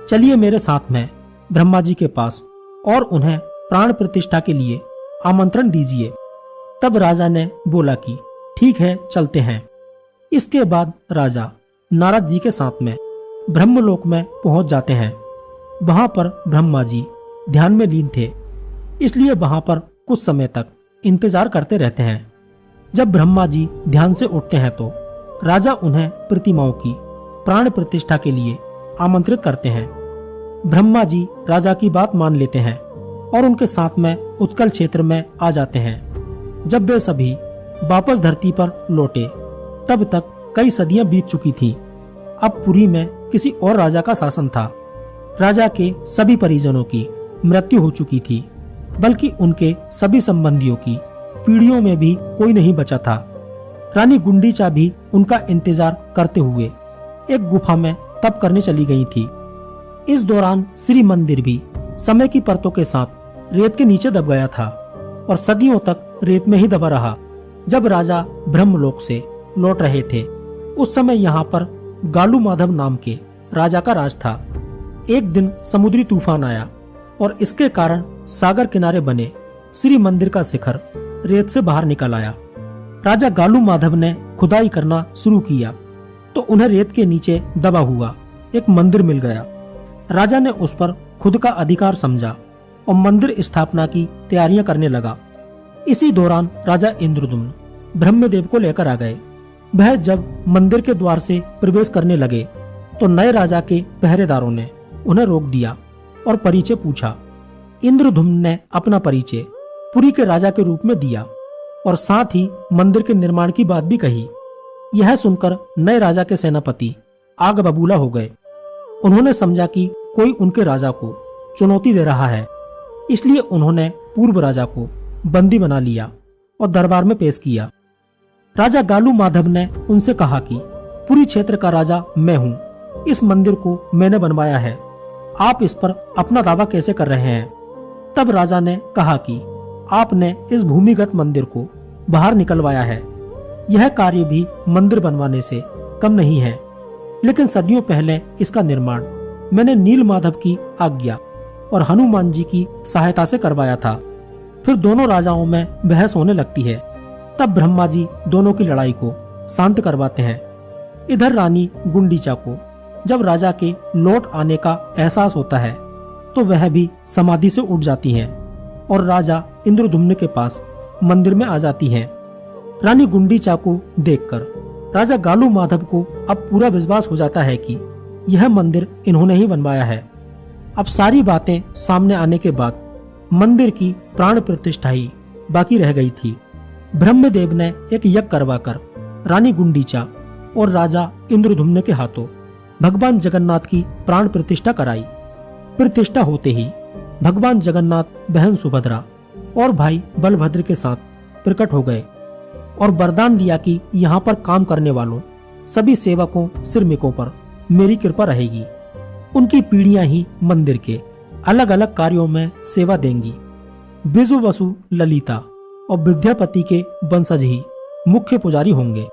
[SPEAKER 1] चलिए मेरे साथ में ब्रह्मा जी के पास और उन्हें प्राण प्रतिष्ठा के लिए आमंत्रण दीजिए। तब राजा ने बोला कि ठीक है, चलते हैं। इसके बाद राजा नारद जी के साथ में ब्रह्मलोक में पहुंच जाते हैं। वहां पर ब्रह्मा जी ध्यान में लीन थे, इसलिए वहां पर कुछ समय तक इंतजार करते रहते हैं। जब ब्रह्मा जी ध्यान से उठते हैं तो राजा उन्हें प्रतिमाओं की प्राण प्रतिष्ठा के लिए आमंत्रित करते हैं। ब्रह्मा जी राजा की बात मान लेते हैं और उनके साथ में उत्कल क्षेत्र में आ जाते हैं। जब वे सभी वापस धरती पर लौटे तब तक कई सदियां बीत चुकी थीं। अब पुरी में किसी और राजा का शासन था। राजा के सभी परिजनों की मृत्यु हो चुकी थी, बल्कि उनके सभी संबंधियों की पीढ़ियों में भी कोई नहीं बचा था। रानी गुंडीचा भी उनका इंतजार करते हुए एक गुफा में तप करने चली गई थी। इस दौरान श्री मंदिर भी समय की परतों के साथ रेत के नीचे दब गया था और सदियों तक रेत में ही दबा रहा। जब राजा ब्रह्मलोक से लौट रहे थे उस समय यहाँ पर गालू माधव नाम के राजा का राज था। एक दिन समुद्री तूफान आया और इसके कारण सागर किनारे बने श्री मंदिर का शिखर रेत से बाहर निकल आया। राजा गालू माधव ने खुदाई करना शुरू किया तो उन्हें रेत के नीचे दबा हुआ एक मंदिर मिल गया। राजा ने उस पर खुद का अधिकार समझा और मंदिर स्थापना की तैयारियां करने लगा। इसी दौरान राजा इंद्रदुम्न ब्रह्मदेव को लेकर आ गए। वह जब मंदिर के द्वार से प्रवेश करने लगे तो नए राजा के पहरेदारों ने उन्हें रोक दिया और परिचय पूछा। इंद्रदुम्न ने अपना परिचय पुरी के राजा के रूप में दिया और साथ ही मंदिर के निर्माण की बात भी कही। यह सुनकर नए राजा के सेनापति आग बबूला हो गए। उन्होंने समझा कि कोई उनके राजा को चुनौती दे रहा है, इसलिए उन्होंने पूर्व राजा को बंदी बना लिया और दरबार में पेश किया। राजा गालू माधव ने उनसे कहा कि पुरी क्षेत्र का राजा मैं हूँ, इस मंदिर को मैंने बनवाया है, आप इस पर अपना दावा कैसे कर रहे हैं। तब राजा ने कहा कि आपने इस भूमिगत मंदिर को बाहर निकलवाया है। यह कार्य भी मंदिर बनवाने से कम नहीं है, लेकिन सदियों पहले इसका निर्माण मैंने नील माधव की आज्ञा और हनुमान जी की सहायता से करवाया था। फिर दोनों राजाओं में बहस होने लगती है। तब ब्रह्मा जी दोनों की लड़ाई को शांत करवाते हैं। इधर रानी गुंडीचा को जब राजा के लौट आने का एहसास होता है तो वह भी समाधि से उठ जाती हैं और राजा इंद्रदुम्न के पास मंदिर में आ जाती हैं। रानी गुंडीचा को देखकर राजा गालू माधव को अब पूरा विश्वास हो जाता है कि यह मंदिर इन्होंने ही बनवाया है। अब सारी बातें सामने आने के बाद मंदिर की प्राण प्रतिष्ठा ही बाकी रह गई थी। ब्रह्मदेव ने एक यज्ञ करवाकर रानी गुंडीचा और राजा इंद्रदुम्न के हाथों भगवान जगन्नाथ की प्राण प्रतिष्ठा कराई। प्रतिष्ठा होते ही भगवान जगन्नाथ बहन सुभद्रा और भाई बलभद्र के साथ प्रकट हो गए और वरदान दिया कि यहाँ पर काम करने वालों सभी सेवकों श्रमिकों पर मेरी कृपा रहेगी। उनकी पीढ़ियां ही मंदिर के अलग अलग कार्यों में सेवा देंगी। बिजु वसु ललिता और विद्यापति के वंशज ही मुख्य पुजारी होंगे।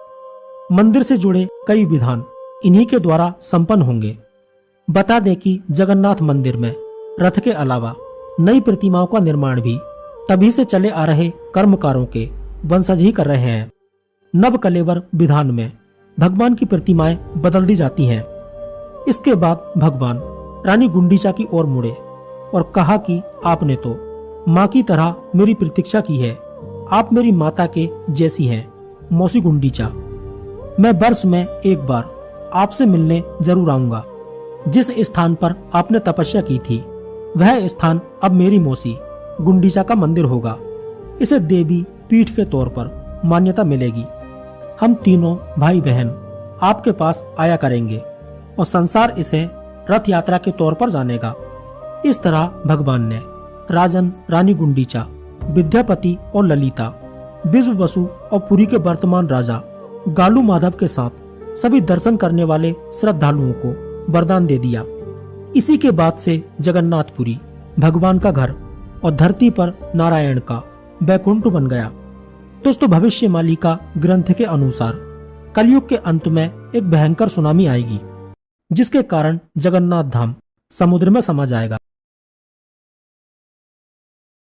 [SPEAKER 1] मंदिर से जुड़े कई विधान इन्हीं के द्वारा संपन्न होंगे। बता दें कि जगन्नाथ मंदिर में रथ के अलावा नई प्रतिमाओं का निर्माण भी तभी से चले आ रहे कर्मकारों के वंशज ही कर रहे हैं। नव कलेवर विधान में भगवान की प्रतिमाएं बदल दी जाती हैं। इसके बाद भगवान रानी गुंडीचा की ओर मुड़े और कहा कि आपने तो माँ की तरह मेरी प्रतीक्षा की है। आप मेरी माता के जैसी हैं, मौसी गुंडीचा। मैं वर्ष में एक बार आपसे मिलने जरूर आऊंगा। जिस स्थान पर आपने तपस्या की थी वह स्थान अब मेरी मौसी गुंडीचा का मंदिर होगा। इसे देवी पीठ के तौर पर मान्यता मिलेगी। हम तीनों भाई बहन आपके पास आया करेंगे और संसार इसे रथ यात्रा के तौर पर जानेगा। इस तरह भगवान ने राजन रानी गुंडीचा, विद्यापति और ललिता, बिजु वसु और पुरी के वर्तमान राजा गालू माधव के साथ सभी दर्शन करने वाले श्रद्धालुओं को वरदान दे दिया। इसी के बाद से जगन्नाथपुरी भगवान का घर और धरती पर नारायण का बैकुंठ बन गया। दोस्तों, भविष्य मालिका ग्रंथ के अनुसार कलयुग के अंत में एक भयंकर सुनामी आएगी, जिसके कारण जगन्नाथ धाम समुद्र में समा जाएगा।